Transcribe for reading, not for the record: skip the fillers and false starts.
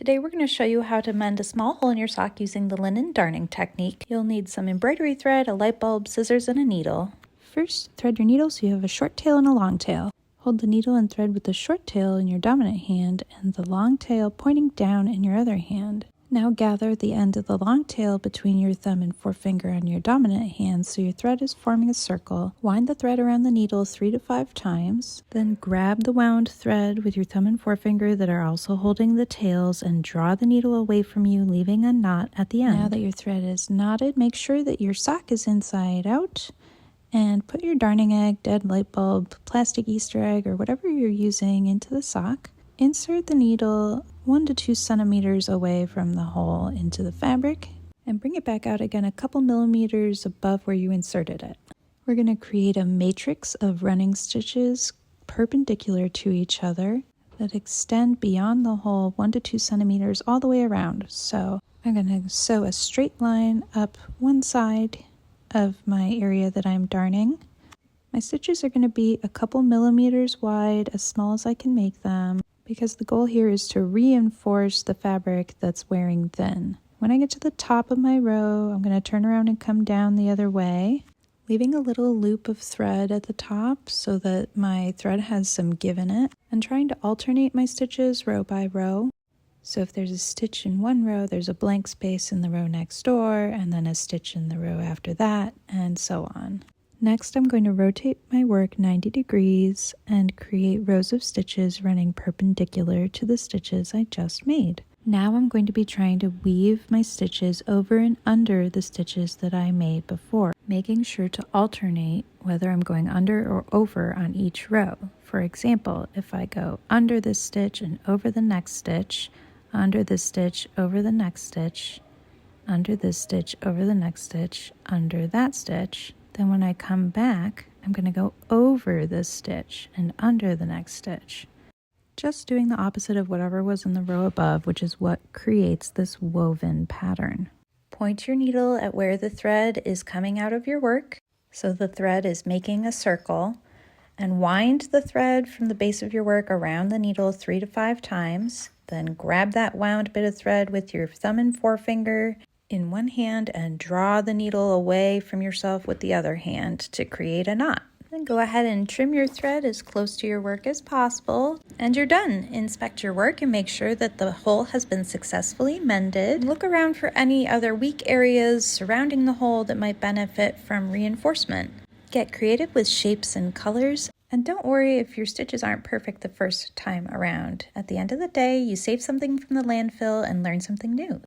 Today we're going to show you how to mend a small hole in your sock using the linen darning technique. You'll need some embroidery thread, a light bulb, scissors, and a needle. First, thread your needle so you have a short tail and a long tail. Hold the needle and thread with the short tail in your dominant hand and the long tail pointing down in your other hand. Now gather the end of the long tail between your thumb and forefinger on your dominant hand so your thread is forming a circle. Wind the thread around the needle 3 to 5 times. Then grab the wound thread with your thumb and forefinger that are also holding the tails and draw the needle away from you, leaving a knot at the end. Now that your thread is knotted, make sure that your sock is inside out. And put your darning egg, dead light bulb, plastic Easter egg, or whatever you're using into the sock. Insert the needle 1 to 2 centimeters away from the hole into the fabric and bring it back out again a couple millimeters above where you inserted it. We're going to create a matrix of running stitches perpendicular to each other that extend beyond the hole 1 to 2 centimeters all the way around. So I'm going to sew a straight line up one side of my area that I'm darning. My stitches are going to be a couple millimeters wide, as small as I can make them, because the goal here is to reinforce the fabric that's wearing thin. When I get to the top of my row, I'm going to turn around and come down the other way, leaving a little loop of thread at the top so that my thread has some give in it, and trying to alternate my stitches row by row. So if there's a stitch in one row, there's a blank space in the row next door, and then a stitch in the row after that, and so on. Next, I'm going to rotate my work 90 degrees and create rows of stitches running perpendicular to the stitches I just made. Now I'm going to be trying to weave my stitches over and under the stitches that I made before, making sure to alternate whether I'm going under or over on each row. For example, if I go under this stitch and over the next stitch, under this stitch, over the next stitch, under this stitch, over the next stitch, under that stitch, then when I come back, I'm going to go over this stitch and under the next stitch. Just doing the opposite of whatever was in the row above, which is what creates this woven pattern. Point your needle at where the thread is coming out of your work, so the thread is making a circle, and wind the thread from the base of your work around the needle 3 to 5 times. Then grab that wound bit of thread with your thumb and forefinger in one hand and draw the needle away from yourself with the other hand to create a knot. Then go ahead and trim your thread as close to your work as possible, and you're done. Inspect your work and make sure that the hole has been successfully mended. Look around for any other weak areas surrounding the hole that might benefit from reinforcement. Get creative with shapes and colors, and don't worry if your stitches aren't perfect the first time around. At the end of the day, you save something from the landfill and learn something new.